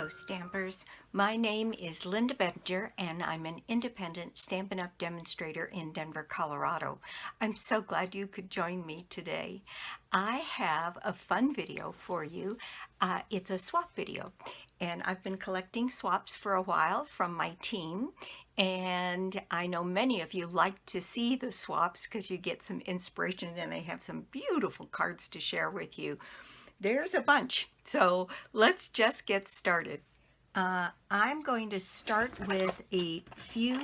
Hello Stampers, my name is Linda Bedinger and I'm an independent Stampin' Up! Demonstrator in Denver, Colorado. I'm so glad you could join me today. I have a fun video for you. It's a swap video and I've been collecting swaps for a while from my team, and I know many of you like to see the swaps because you get some inspiration and I have some beautiful cards to share with you. There's a bunch, so let's just get started. I'm going to start with a few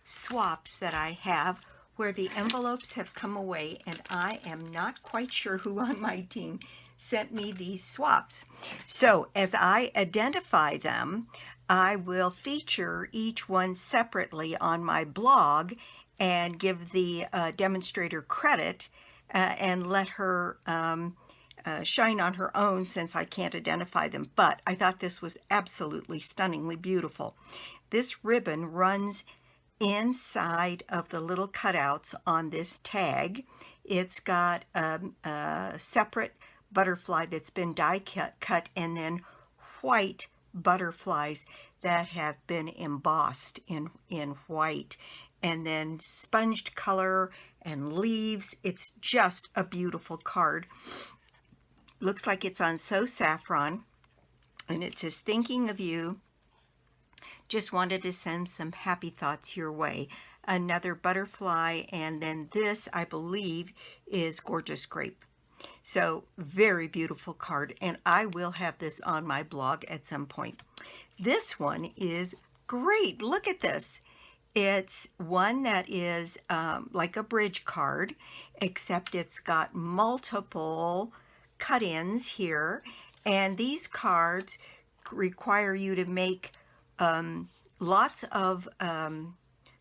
swaps that I have where the envelopes have come away and I am not quite sure who on my team sent me these swaps. So as I identify them, I will feature each one separately on my blog and give the demonstrator credit and let her shine on her own since I can't identify them, but I thought this was absolutely stunningly beautiful. This ribbon runs inside of the little cutouts on this tag. It's got a separate butterfly that's been die cut and then white butterflies that have been embossed in white, and then sponged color and leaves. It's just a beautiful card. Looks like it's on So Saffron, and it says, "Thinking of you, just wanted to send some happy thoughts your way." Another butterfly, and then this, I believe, is Gorgeous Grape. So very beautiful card, and I will have this on my blog at some point. This one is great. Look at this. It's one that is like a bridge card, except it's got multiple cut-ins here, and these cards require you to make lots of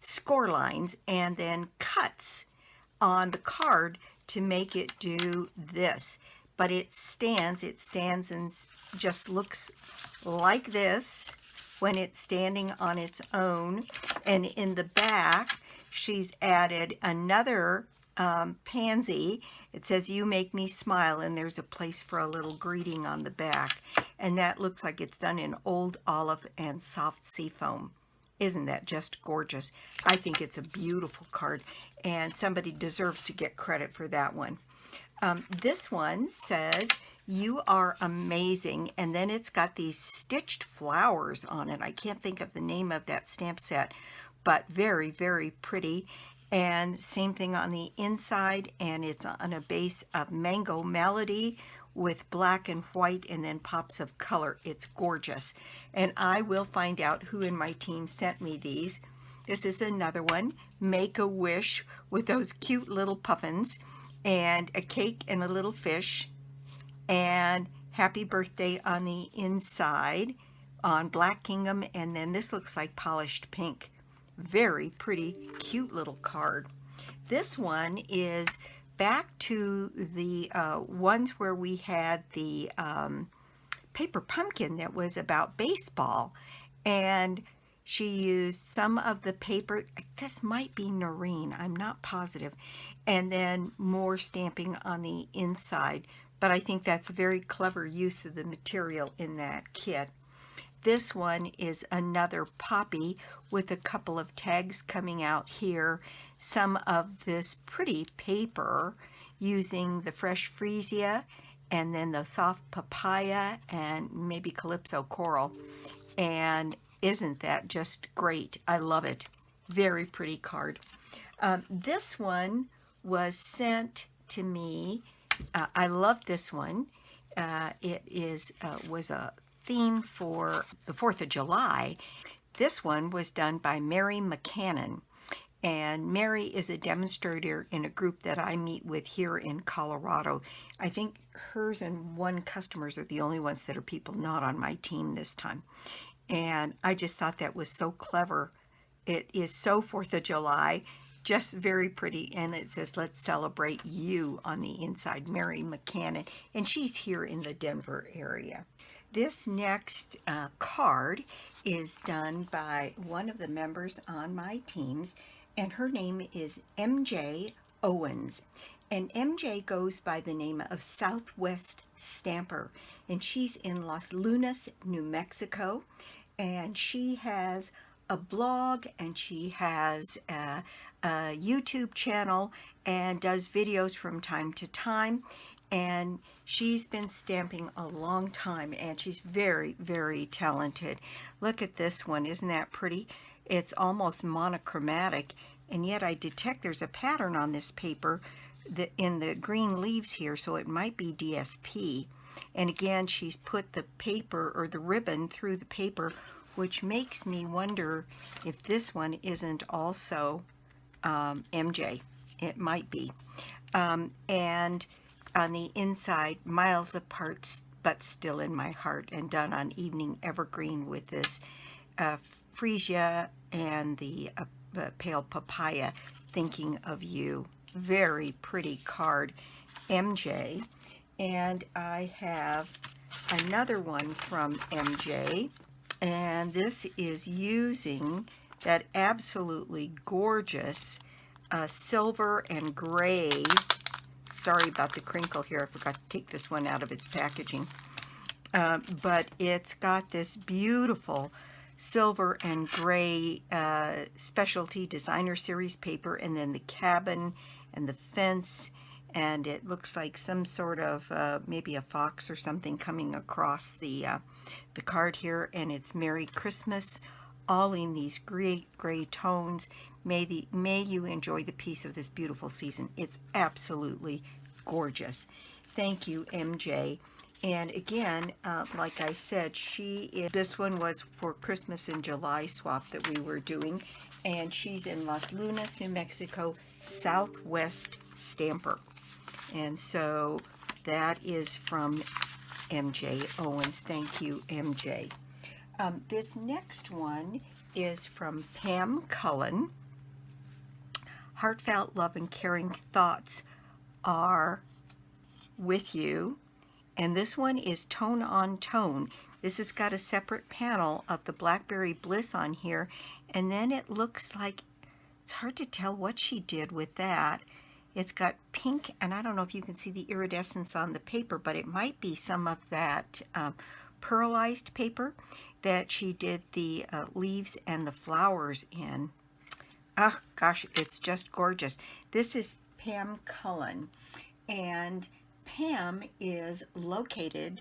score lines and then cuts on the card to make it do this. But it stands and just looks like this when it's standing on its own. And in the back, she's added another pansy. It says, "You make me smile," and there's a place for a little greeting on the back. And that looks like it's done in old olive and soft seafoam. Isn't that just gorgeous? I think it's a beautiful card, and somebody deserves to get credit for that one. This one says, "You are amazing," and then it's got these stitched flowers on it. I can't think of the name of that stamp set, but very, very pretty. And same thing on the inside, and it's on a base of Mango Melody with black and white and then pops of color. It's gorgeous. And I will find out who in my team sent me these. This is another one, Make a Wish, with those cute little puffins, and a cake and a little fish, and happy birthday on the inside on Black Gingham, and then this looks like polished pink. Very pretty, cute little card. This one is back to the ones where we had the paper pumpkin that was about baseball, and she used some of the paper. This might be Noreen, I'm not positive, and then more stamping on the inside, but I think that's a very clever use of the material in that kit. This one is another poppy with a couple of tags coming out here. Some of this pretty paper using the fresh freesia and then the soft papaya and maybe calypso coral. And isn't that just great? I love it. Very pretty card. This one was sent to me. I love this one. It was a theme for the 4th of July. This one was done by Mary Mcconner, and Mary is a demonstrator in a group that I meet with here in Colorado. I think hers and one customers are the only ones that are people not on my team this time, and I just thought that was so clever. It is so 4th of July, just very pretty, and it says, "Let's celebrate you" on the inside. Mary Mcconner, and she's here in the Denver area. This next card is done by one of the members on my teams, and her name is MJ Owens. And MJ goes by the name of Southwest Stamper, and she's in Los Lunas, New Mexico, and she has a blog, and she has a YouTube channel and does videos from time to time. And she's been stamping a long time, and she's very, very talented. Look at this one. Isn't that pretty? It's almost monochromatic, and yet I detect there's a pattern on this paper in the green leaves here, so it might be DSP. And again, she's put the paper or the ribbon through the paper, which makes me wonder if this one isn't also MJ. It might be. And on the inside, miles apart but still in my heart, and done on evening evergreen with this freesia and the pale papaya, thinking of you. Very pretty card, MJ. And I have another one from MJ, and this is using that absolutely gorgeous silver and gray. Sorry about the crinkle here. I forgot to take this one out of its packaging. But it's got this beautiful silver and gray specialty designer series paper, and then the cabin and the fence, and it looks like some sort of maybe a fox or something coming across the card here, and it's Merry Christmas, all in these great gray tones. May you enjoy the peace of this beautiful season. It's absolutely gorgeous. Thank you, MJ. And again, like I said, this one was for Christmas in July swap that we were doing, and she's in Los Lunas, New Mexico, Southwest Stamper. And so that is from MJ Owens. Thank you, MJ. This next one is from Pam Cullen. Heartfelt love and caring thoughts are with you. And this one is Tone on Tone. This has got a separate panel of the Blackberry Bliss on here. And then it looks like, it's hard to tell what she did with that. It's got pink, and I don't know if you can see the iridescence on the paper, but it might be some of that pearlized paper that she did the leaves and the flowers in. Oh gosh, it's just gorgeous. This is Pam Cullen, and Pam is located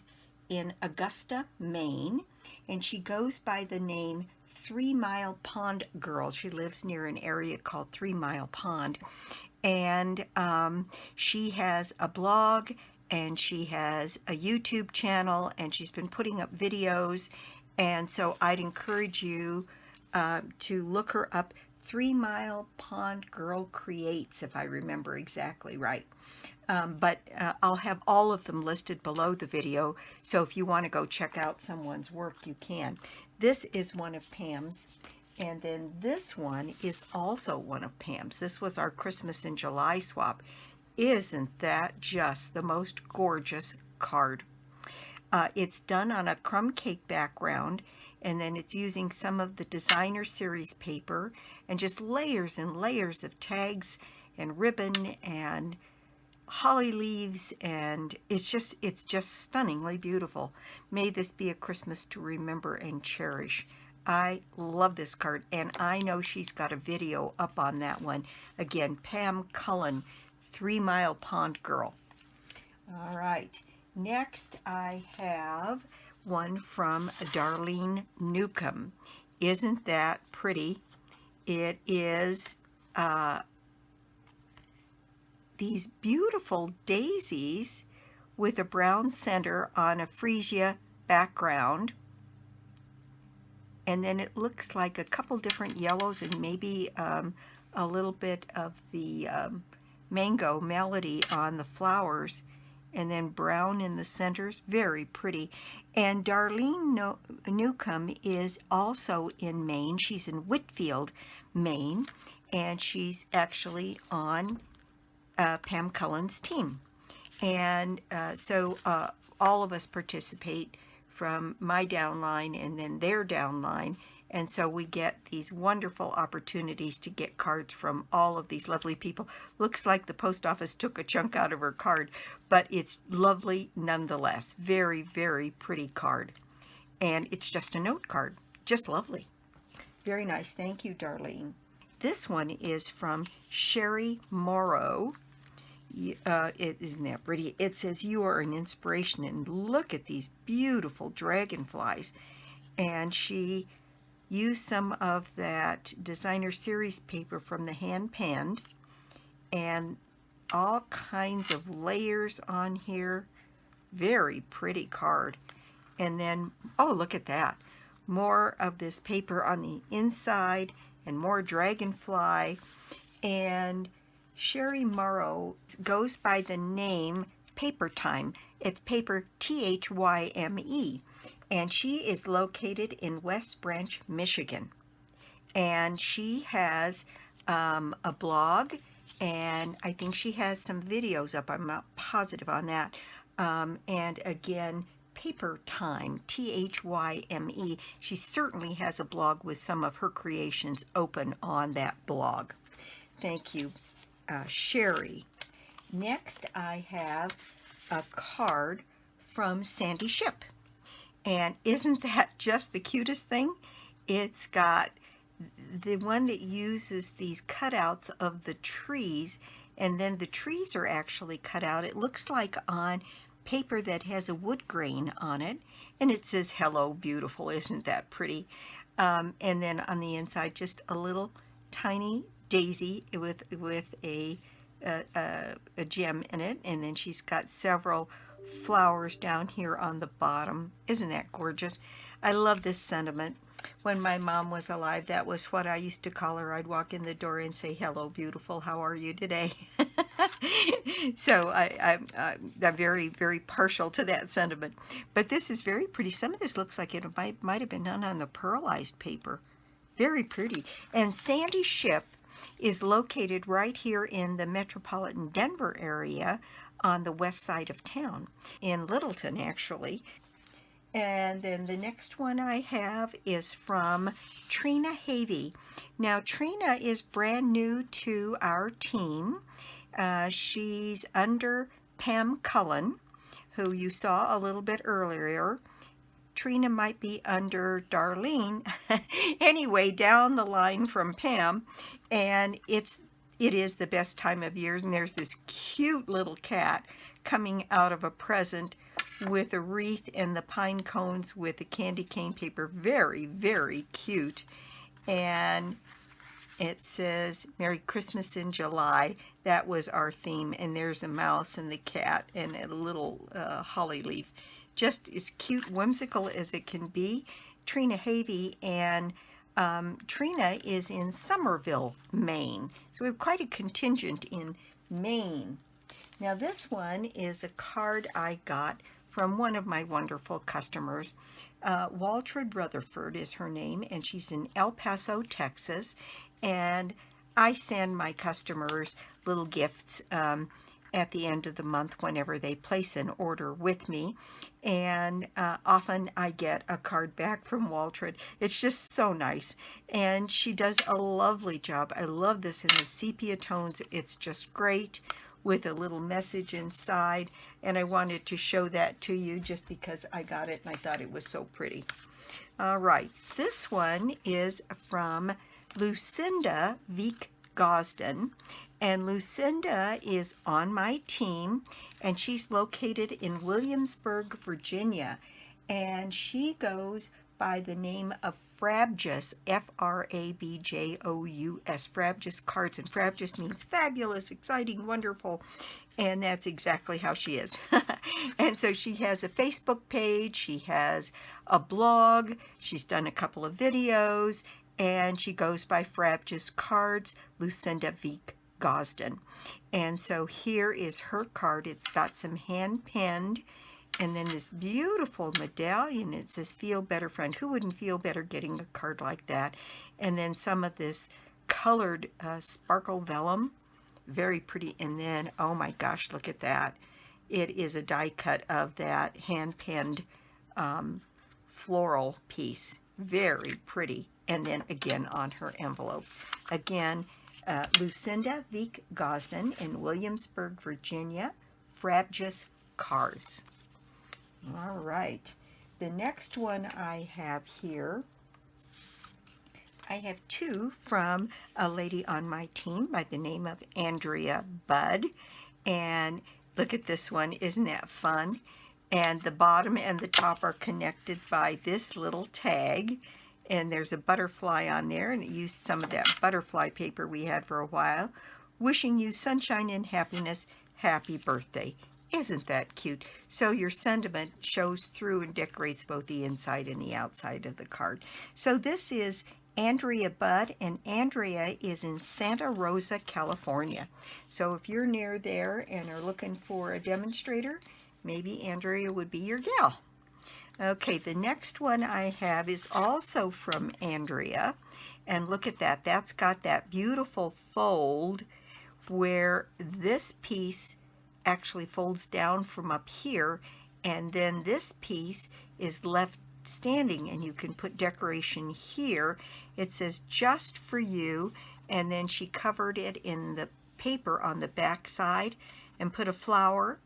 in Augusta, Maine, and she goes by the name 3 Mile Pond Girl. She lives near an area called 3 Mile Pond, and she has a blog, and she has a YouTube channel, and she's been putting up videos, and so I'd encourage you to look her up. 3 Mile Pond Girl Creates, if I remember exactly right. But I'll have all of them listed below the video, so if you want to go check out someone's work, you can. This is one of Pam's, and then this one is also one of Pam's. This was our Christmas in July swap. Isn't that just the most gorgeous card? It's done on a crumb cake background, and then it's using some of the designer series paper and just layers and layers of tags and ribbon and holly leaves, and it's just stunningly beautiful. May this be a Christmas to remember and cherish. I love this card, and I know she's got a video up on that one. Again, Pam Cullen, 3 Mile Pond Girl. All right, next I have one from Darlene Newcomb. Isn't that pretty? It is these beautiful daisies with a brown center on a freesia background, and then it looks like a couple different yellows and maybe a little bit of the mango melody on the flowers, and then brown in the centers. Very pretty. And Darlene Newcomb is also in Maine. She's in Whitfield, Maine, and she's actually on Pam Cullen's team. And so all of us participate from my downline and then their downline, And so we get these wonderful opportunities to get cards from all of these lovely people. Looks like the post office took a chunk out of her card, but it's lovely nonetheless. Very, very pretty card. And it's just a note card. Just lovely. Very nice. Thank you, Darlene. This one is from Sherry Morrow. Isn't that pretty? It says, "You are an inspiration," and look at these beautiful dragonflies. And she used some of that designer series paper from the hand panned, and all kinds of layers on here. Very pretty card. And then, oh, look at that. More of this paper on the inside and more dragonfly. And Sherry Morrow goes by the name Paper Time. It's paper Thyme. And she is located in West Branch, Michigan. And she has a blog, and I think she has some videos up. I'm not positive on that. And again, Paper Time, Thyme. She certainly has a blog with some of her creations open on that blog. Thank you, Sherry. Next, I have a card from Sandy Ship. And isn't that just the cutest thing? It's got the one that uses these cutouts of the trees, and then the trees are actually cut out. It looks like on paper that has a wood grain on it, and it says, "Hello, beautiful." Isn't that pretty? And then on the inside, just a little tiny daisy with a gem in it, and then she's got several flowers down here on the bottom. Isn't that gorgeous? I love this sentiment. When my mom was alive, that was what I used to call her. I'd walk in the door and say, "Hello, beautiful. How are you today?" So I'm very, very partial to that sentiment. But this is very pretty. Some of this looks like it might have been done on the pearlized paper. Very pretty. And Sandy Ship is located right here in the metropolitan Denver area on the west side of town, in Littleton, actually. And then the next one I have is from Trina Havey. Now, Trina is brand new to our team. She's under Pam Cullen, who you saw a little bit earlier. Trina might be under Darlene. Anyway, down the line from Pam, and it is the best time of year, and there's this cute little cat coming out of a present with a wreath and the pine cones with the candy cane paper. Very, very cute. And it says, "Merry Christmas in July." That was our theme. And there's a mouse and the cat and a little holly leaf. Just as cute, whimsical as it can be. Trina Havey, and Trina is in Somerville, Maine. So we have quite a contingent in Maine. Now this one is a card I got from one of my wonderful customers. Waltrid Rutherford is her name, and she's in El Paso, Texas. And I send my customers little gifts at the end of the month whenever they place an order with me. And often I get a card back from Waltrid. It's just so nice. And she does a lovely job. I love this in the sepia tones. It's just great, with a little message inside. And I wanted to show that to you just because I got it and I thought it was so pretty. All right, this one is from Lucinda V Gosden. And Lucinda is on my team, and she's located in Williamsburg, Virginia. And she goes by the name of Frabjous, Frabjous, Frabjous cards. And Frabjous means fabulous, exciting, wonderful. And that's exactly how she is. And so she has a Facebook page, she has a blog, she's done a couple of videos, and she goes by Frabjous Cards, Lucinda V Gosden. And so here is her card. It's got some hand penned, and then this beautiful medallion. It says, "Feel better, friend." Who wouldn't feel better getting a card like that? And then some of this colored sparkle vellum. Very pretty. And then, oh my gosh, look at that. It is a die cut of that hand penned floral piece. Very pretty. and then again on her envelope. Again, Lucinda V Gosden in Williamsburg, Virginia, Frabjous cards. All right. The next one I have here, I have two from a lady on my team by the name of Andrea Budd. And look at this one. Isn't that fun? And the bottom and the top are connected by this little tag. And there's a butterfly on there, and it used some of that butterfly paper we had for a while. Wishing you sunshine and happiness. Happy birthday. Isn't that cute? So your sentiment shows through and decorates both the inside and the outside of the card. So this is Andrea Budd, and Andrea is in Santa Rosa, California. So if you're near there and are looking for a demonstrator, maybe Andrea would be your gal. Okay, the next one I have is also from Andrea, and look at that. That's got that beautiful fold where this piece actually folds down from up here, and then this piece is left standing, and you can put decoration here. It says just for you, and then she covered it in the paper on the back side and put a flower,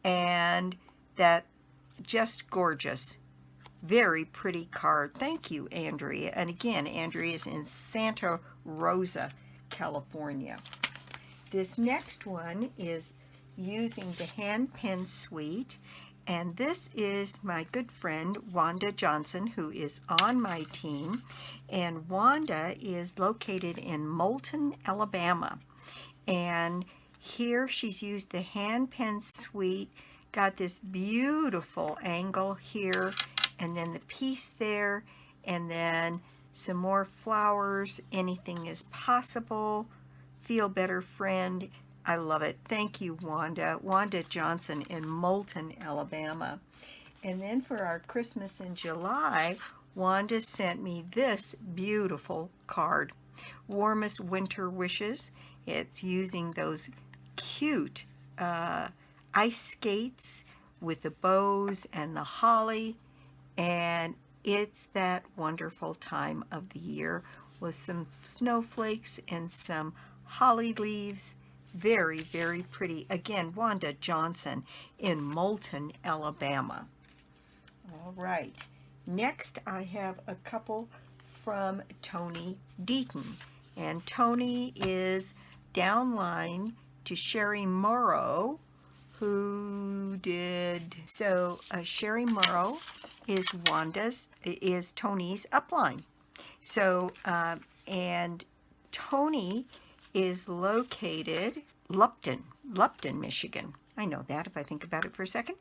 and that just gorgeous. Very pretty card. Thank you, Andrea. And again, Andrea is in Santa Rosa, California. This next one is using the hand pen suite, and this is my good friend Wanda Johnson, who is on my team, and Wanda is located in Moulton, Alabama. And here she's used the hand pen suite, got this beautiful angle here, and then the piece there, and then some more flowers. Anything is possible. Feel better, friend. I love it. Thank you, Wanda. Wanda Johnson in Moulton, Alabama. And then for our Christmas in July, Wanda sent me this beautiful card. Warmest winter wishes. It's using those cute ice skates with the bows and the holly. And it's that wonderful time of the year with some snowflakes and some holly leaves. Very, very pretty. Again, Wanda Johnson in Moulton, Alabama. All right. Next, I have a couple from Toni Deaton. And Toni is downline to Sherry Morrow, who did... So, Sherry Morrow is Toni's upline. So, and Toni is located Lupton, Michigan. I know that if I think about it for a second.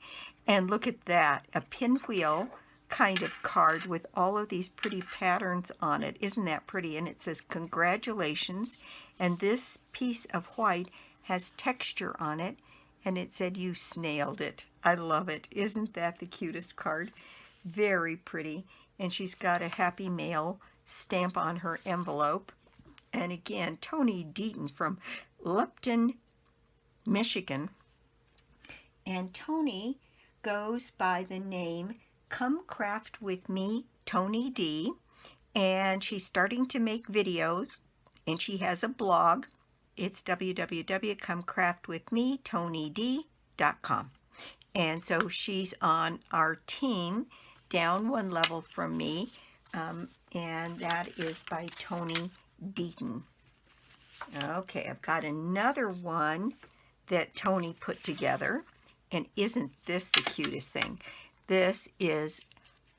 And look at that, a pinwheel kind of card with all of these pretty patterns on it. Isn't that pretty? And it says congratulations. And this piece of white has texture on it. And it said you snailed it. I love it. Isn't that the cutest card? Very pretty. And she's got a Happy Mail stamp on her envelope. And again, Toni Deaton from Lupton, Michigan. And Toni goes by the name Come Craft With Me, Toni D. And she's starting to make videos. And she has a blog. It's www.comecraftwithmetonid.com. And so she's on our team, down one level from me. And that is by Toni Deaton. Okay, I've got another one that Toni put together, and isn't this the cutest thing? This is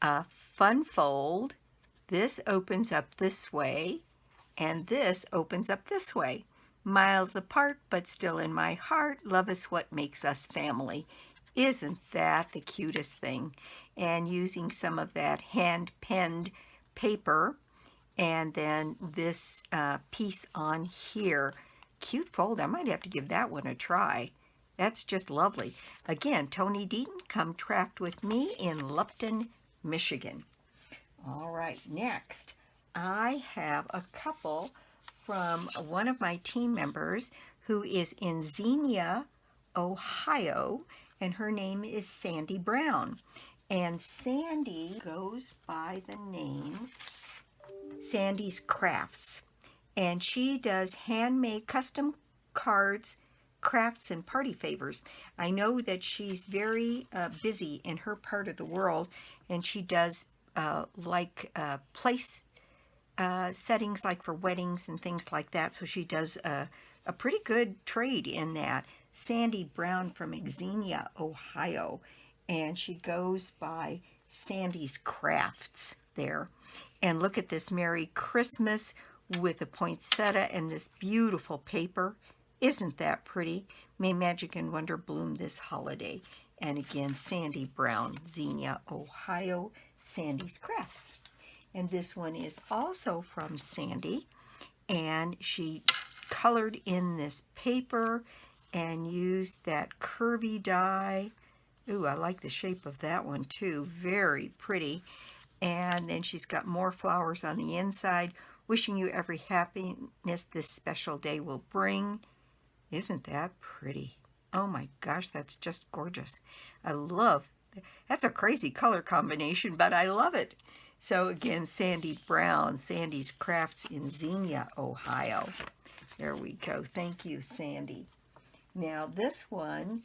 a fun fold. This opens up this way, and this opens up this way. Miles apart, but still in my heart. Love is what makes us family. Isn't that the cutest thing? And using some of that hand-penned paper, and then this piece on here. Cute fold. I might have to give that one a try. That's just lovely. Again, Toni Deaton, Come Craft With Me in Lupton, Michigan. All right, next, I have a couple from one of my team members who is in Xenia, Ohio, and her name is Sandy Brown. And Sandy goes by the name Sandy's Crafts. And she does handmade custom cards, crafts, and party favors. I know that she's very busy in her part of the world, and she does place settings like for weddings and things like that. So she does a pretty good trade in that. Sandy Brown from Xenia, Ohio, and she goes by Sandy's Crafts there. And look at this Merry Christmas with a poinsettia and this beautiful paper. Isn't that pretty? May magic and wonder bloom this holiday. And again, Sandy Brown, Xenia, Ohio, Sandy's Crafts. And this one is also from Sandy, and she colored in this paper and used that curvy die. Ooh, I like the shape of that one too. Very pretty. And then she's got more flowers on the inside. Wishing you every happiness this special day will bring. Isn't that pretty? Oh my gosh, that's just gorgeous. I love, that's a crazy color combination, but I love it. So again, Sandy Brown, Sandy's Crafts in Xenia, Ohio. There we go. Thank you, Sandy. Now this one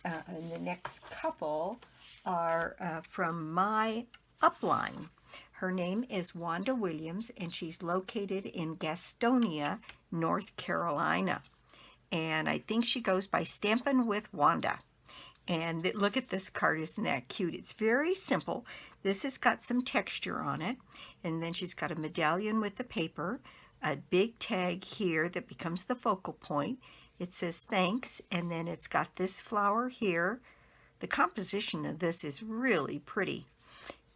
and the next couple are from my upline. Her name is Wanda Williams, and she's located in Gastonia, North Carolina. And I think she goes by Stampin' with Wanda. And look at this card. Isn't that cute? It's very simple. This has got some texture on it. And then she's got a medallion with the paper, a big tag here that becomes the focal point. It says thanks, and then it's got this flower here. The composition of this is really pretty.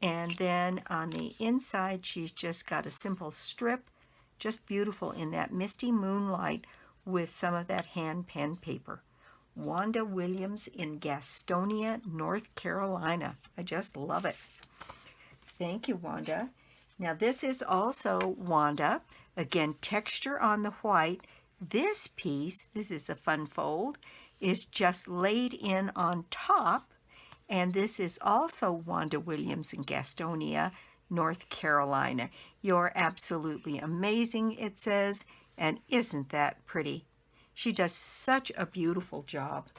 And then on the inside, she's just got a simple strip, just beautiful in that misty moonlight with some of that hand pen paper. Wanda Williams in Gastonia, North Carolina. I just love it. Thank you, Wanda. Now this is also Wanda. Again, texture on the white. This piece, this is a fun fold, is just laid in on top. And this is also Wanda Williams in Gastonia, North Carolina. You're absolutely amazing, it says. And isn't that pretty? She does such a beautiful job.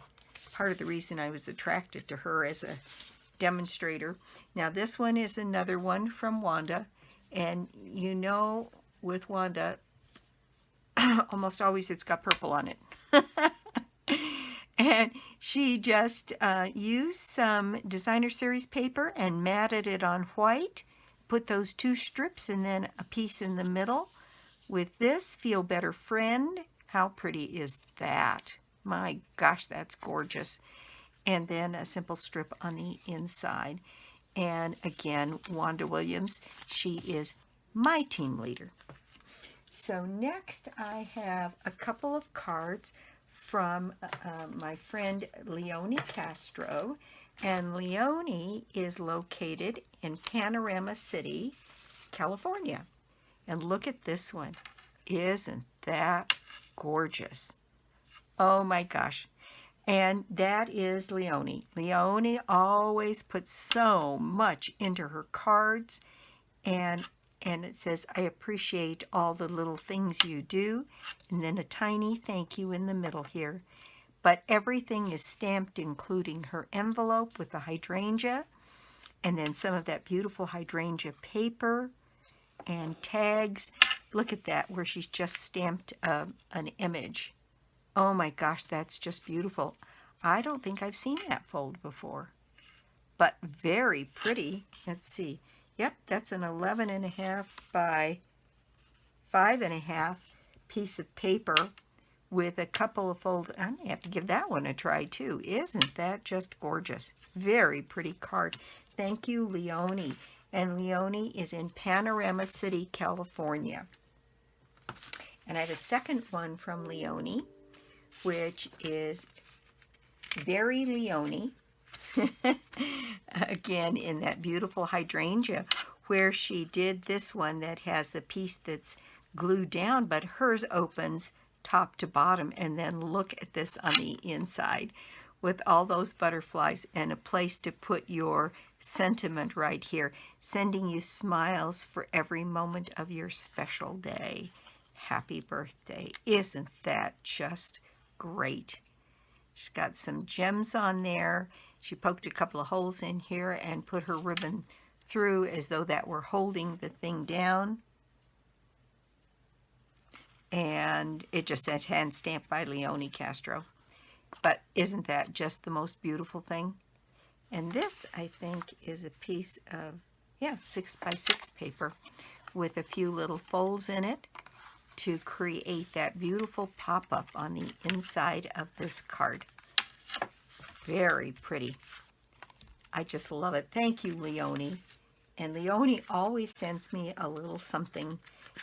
Part of the reason I was attracted to her as a demonstrator. Now this one is another one from Wanda. And you know, with Wanda, almost always it's got purple on it. And she just used some designer series paper and matted it on white. Put those two strips and then a piece in the middle. With this, Feel Better Friend. How pretty is that? My gosh, that's gorgeous. And then a simple strip on the inside. And again, Wanda Williams, she is my team leader. So next I have a couple of cards from my friend Leonie Castro. And Leonie is located in Panorama City, California. And look at this one. Isn't that gorgeous? Oh my gosh. And that is Leonie. Leonie always puts so much into her cards. And it says, I appreciate all the little things you do. And then a tiny thank you in the middle here. But everything is stamped, including her envelope with the hydrangea. And then some of that beautiful hydrangea paper and tags. Look at that, where she's just stamped an image. Oh my gosh, that's just beautiful. I don't think I've seen that fold before. But very pretty. Let's see. Yep, that's an 11.5 by 5.5 piece of paper with a couple of folds. I may have to give that one a try too. Isn't that just gorgeous? Very pretty card. Thank you, Leonie. And Leonie is in Panorama City, California. And I have a second one from Leonie, which is Very Leonie. Again, in that beautiful hydrangea, where she did this one that has the piece that's glued down, but hers opens top to bottom. And then look at this on the inside with all those butterflies and a place to put your sentiment right here, sending you smiles for every moment of your special day. Happy birthday. Isn't that just great? She's got some gems on there. She poked a couple of holes in here and put her ribbon through as though that were holding the thing down. And it just said hand stamped by Leonie Castro. But isn't that just the most beautiful thing? And this, I think, is a piece of, 6x6 paper with a few little folds in it to create that beautiful pop-up on the inside of this card. Very pretty. I just love it. Thank you, Leonie. And Leonie always sends me a little something.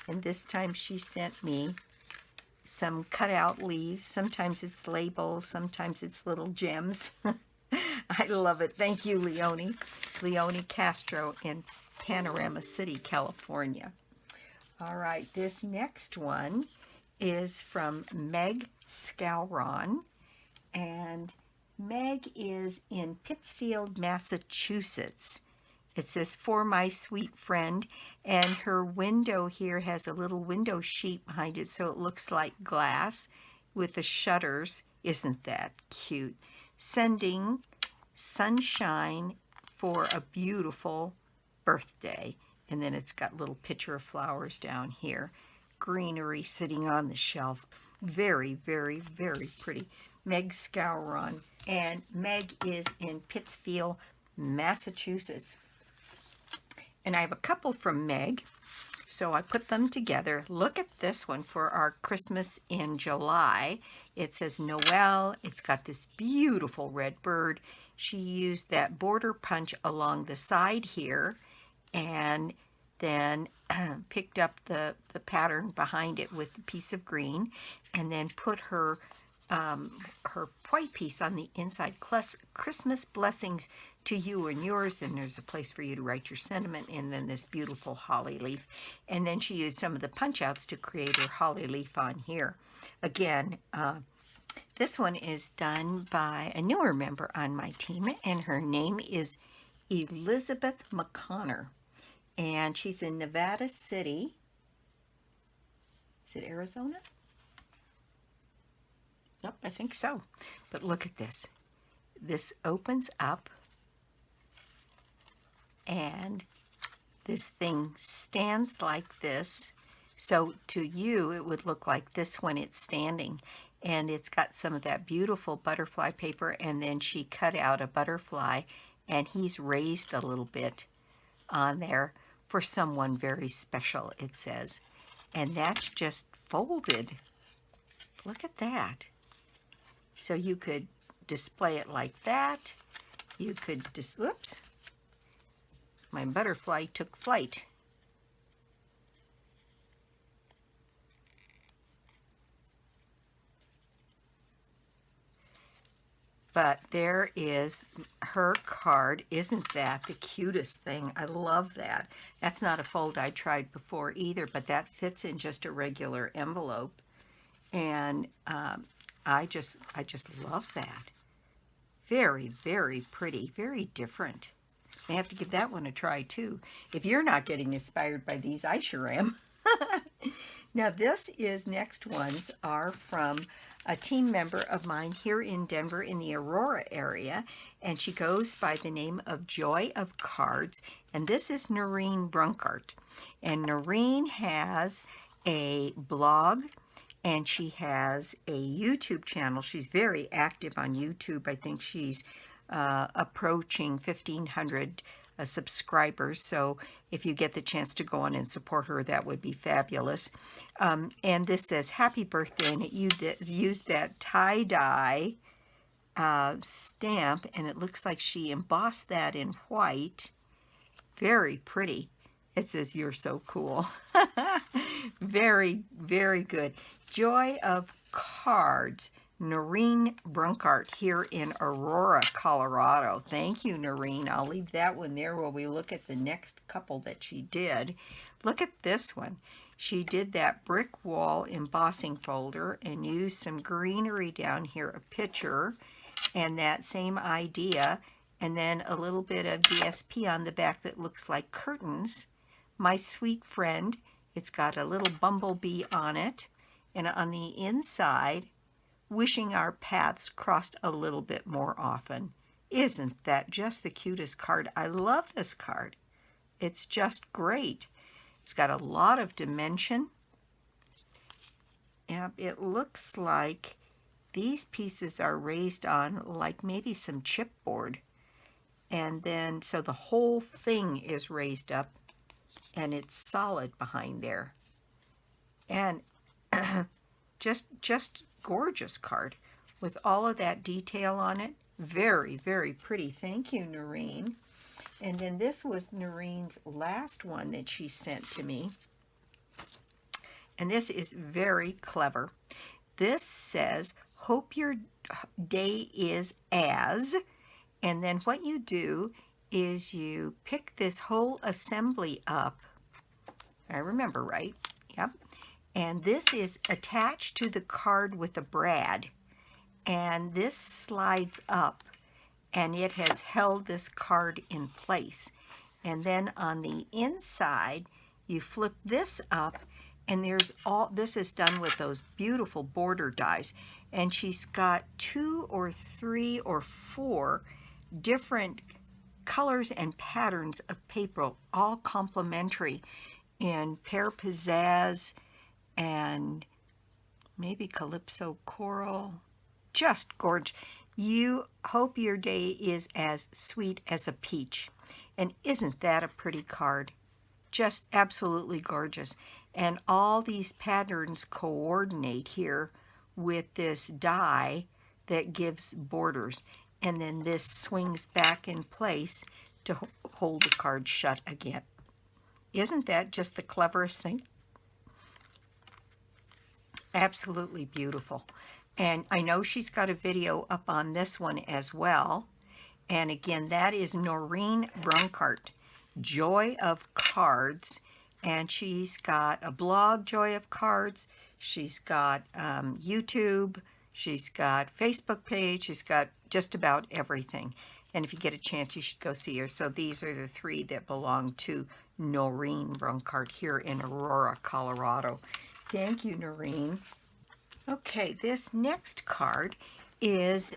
And this time she sent me some cutout leaves. Sometimes it's labels, sometimes it's little gems. I love it. Thank you, Leonie. Leonie Castro in Panorama City, California. All right, this next one is from Meg Scowron. And Meg is in Pittsfield, Massachusetts. It says, for my sweet friend, and her window here has a little window sheet behind it, so it looks like glass with the shutters. Isn't that cute? Sending sunshine for a beautiful birthday. And then it's got a little picture of flowers down here. Greenery sitting on the shelf. Very, very, very pretty. Meg Scowron. And Meg is in Pittsfield, Massachusetts. And I have a couple from Meg, so I put them together. Look at this one for our Christmas in July. It says Noel. It's got this beautiful red bird. She used that border punch along the side here and then picked up the pattern behind it with a piece of green and then put her white piece on the inside. Christmas blessings to you and yours, and there's a place for you to write your sentiment, and then this beautiful holly leaf. And then she used some of the punch outs to create her holly leaf on here. Again, this one is done by a newer member on my team, and her name is Elizabeth Mcconner, and she's in Nevada City. Is it Arizona? Nope, I think so. But look at this. This opens up and this thing stands like this. So to you, it would look like this when it's standing. And it's got some of that beautiful butterfly paper, and then she cut out a butterfly and he's raised a little bit on there for someone very special, it says. And that's just folded. Look at that. So you could display it like that. You could just, whoops, my butterfly took flight. But there is her card. Isn't that the cutest thing? I love that. That's not a fold I tried before either, but that fits in just a regular envelope. And I just love that. Very, very pretty, very different. I have to give that one a try too. If you're not getting inspired by these, I sure am. Now next ones are from a team member of mine here in Denver in the Aurora area, and she goes by the name of Joy of Cards, and this is Noreen Brungardt. And Noreen has a blog, and she has a YouTube channel. She's very active on YouTube. I think she's approaching 1,500 subscribers. So if you get the chance to go on and support her, that would be fabulous. And this says, happy birthday. And it used that tie-dye stamp, and it looks like she embossed that in white. Very pretty. It says, you're so cool. Very, very good. Joy of Cards, Noreen Brungardt here in Aurora, Colorado. Thank you, Noreen. I'll leave that one there while we look at the next couple that she did. Look at this one. She did that brick wall embossing folder and used some greenery down here, a picture, and that same idea, and then a little bit of DSP on the back that looks like curtains. My sweet friend, it's got a little bumblebee on it, and on the inside, wishing our paths crossed a little bit more often. Isn't that just the cutest card? I love this card. It's just great. It's got a lot of dimension. And it looks like these pieces are raised on like maybe some chipboard. And then, so the whole thing is raised up and it's solid behind there. And just gorgeous card with all of that detail on it. Very, very pretty. Thank you, Noreen. And then this was Noreen's last one that she sent to me. And this is very clever. This says, hope your day is as, and then what you do is you pick this whole assembly up. I remember right. Yep. And this is attached to the card with a brad. And this slides up, and it has held this card in place. And then on the inside, you flip this up, and there's all, this is done with those beautiful border dies. And she's got 2 or 3 or 4 different colors and patterns of paper, all complementary in pear pizzazz and maybe calypso coral. Just gorgeous. You hope your day is as sweet as a peach. And isn't that a pretty card? Just absolutely gorgeous. And all these patterns coordinate here with this die that gives borders. And then this swings back in place to hold the card shut again. Isn't that just the cleverest thing? Absolutely beautiful. And I know she's got a video up on this one as well. And again, that is Noreen Brungardt, Joy of Cards. And she's got a blog, Joy of Cards. She's got YouTube. She's got Facebook page. She's got just about everything. And if you get a chance, you should go see her. So these are the 3 that belong to Noreen Brungardt here in Aurora, Colorado. Thank you, Noreen. Okay, this next card is,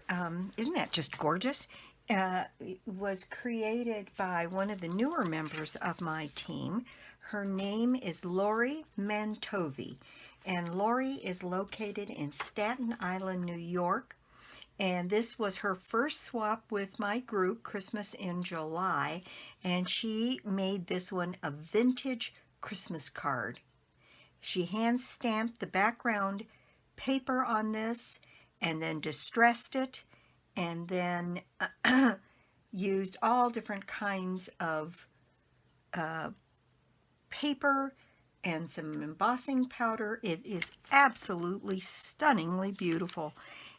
isn't that just gorgeous? It was created by one of the newer members of my team. Her name is Laurie Mentovy, and Laurie is located in Staten Island, New York. And this was her first swap with my group, Christmas in July, and she made this one a vintage Christmas card. She hand stamped the background paper on this and then distressed it and then used all different kinds of paper and some embossing powder. It is absolutely stunningly beautiful.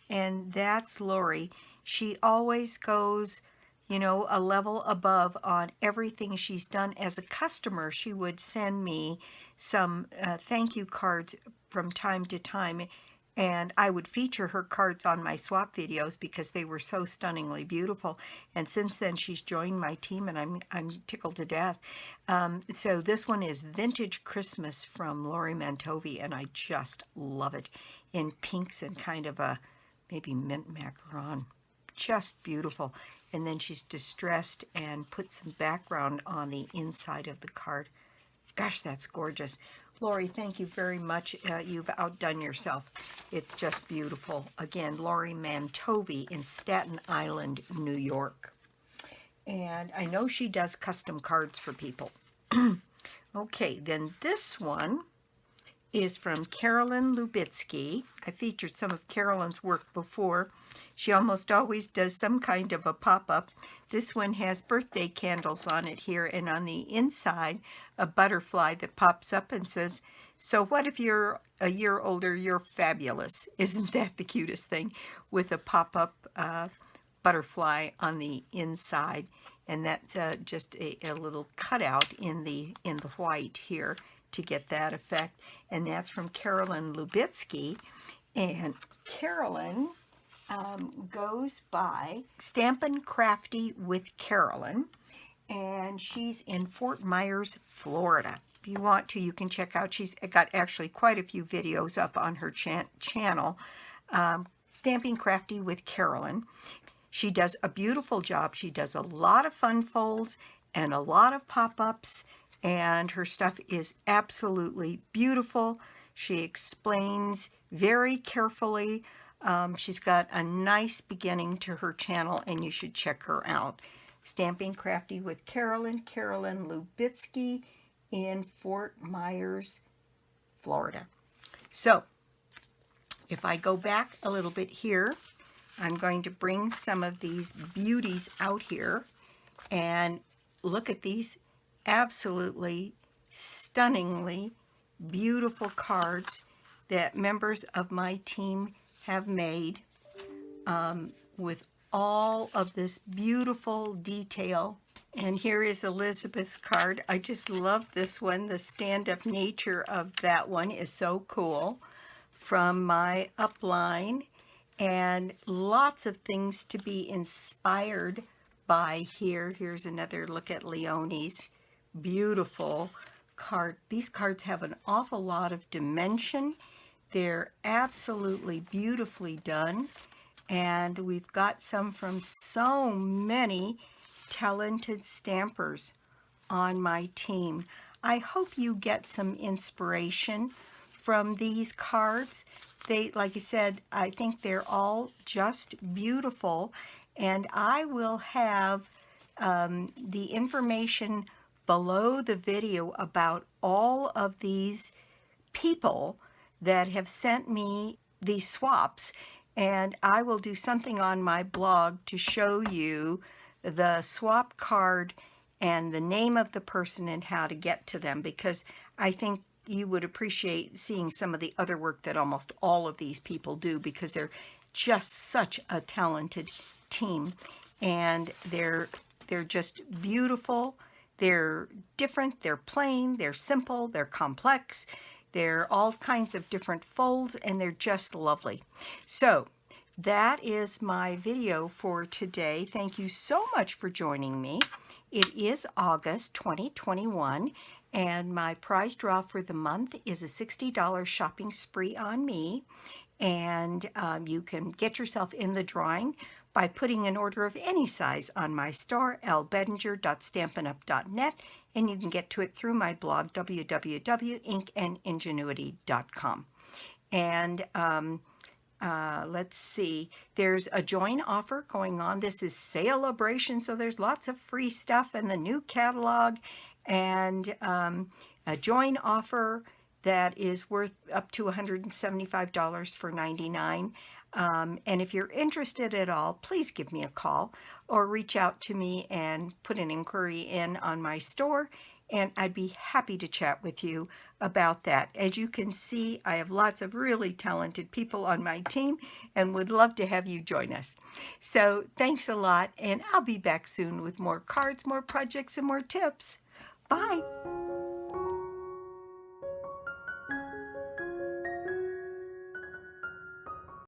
And that's Laurie. She always goes, you know, a level above on everything she's done. As a customer, she would send me some thank you cards from time to time, and I would feature her cards on my swap videos because they were so stunningly beautiful. And since then, she's joined my team, and I'm tickled to death. So this one is Vintage Christmas from Laurie Mentovy, and I just love it in pinks and kind of a maybe mint macaron. Just beautiful. And then she's distressed and put some background on the inside of the card. Gosh, that's gorgeous. Laurie, thank you very much. You've outdone yourself. It's just beautiful. Again, Laurie Mentovy in Staten Island, New York. And I know she does custom cards for people. Okay, then this one is from Carolyn Lubitsky. I featured some of Carolyn's work before. She almost always does some kind of a pop-up. This one has birthday candles on it here, and on the inside, a butterfly that pops up and says, "So what if you're a year older, you're fabulous." Isn't that the cutest thing? With a pop-up butterfly on the inside, and that's just a little cutout in the white here to get that effect. And that's from Carolyn Lubitsky. And Carolyn goes by Stampin' Crafty with Carolyn, and she's in Fort Myers, Florida. If you want to, you can check out, she's got actually quite a few videos up on her channel, Stampin' Crafty with Carolyn. She does a beautiful job. She does a lot of fun folds and a lot of pop-ups, and her stuff is absolutely beautiful. She explains very carefully. She's got a nice beginning to her channel, and you should check her out. Stampin' Crafty with Carolyn, Carolyn Lubitsky in Fort Myers, Florida. So, if I go back a little bit here, I'm going to bring some of these beauties out here, and look at these absolutely stunningly beautiful cards that members of my team have made, with all of this beautiful detail. And here is Elizabeth's card. I just love this one. The stand-up nature of that one is so cool, from my upline, and lots of things to be inspired by here. Here's another look at Leonie's beautiful card. These cards have an awful lot of dimension. They're absolutely beautifully done, and we've got some from so many talented stampers on my team. I hope you get some inspiration from these cards. They, like I said, I think they're all just beautiful, and I will have the information below the video about all of these people that have sent me these swaps, and I will do something on my blog to show you the swap card and the name of the person and how to get to them, because I think you would appreciate seeing some of the other work that almost all of these people do, because they're just such a talented team, and they're just beautiful. They're different, they're plain, they're simple, they're complex, they're all kinds of different folds, and they're just lovely. So that is my video for today. Thank you so much for joining me. It is August 2021, and my prize draw for the month is a $60 shopping spree on me, and you can get yourself in the drawing by putting an order of any size on my store, lbedinger.stampinup.net, and you can get to it through my blog, www.inkandingenuity.com. And let's see, there's a join offer going on. This is Sale-labration, so there's lots of free stuff in the new catalog, and a join offer that is worth up to $175 for $99. And if you're interested at all, please give me a call or reach out to me and put an inquiry in on my store, and I'd be happy to chat with you about that. As you can see, I have lots of really talented people on my team and would love to have you join us. So thanks a lot, and I'll be back soon with more cards, more projects, and more tips. Bye.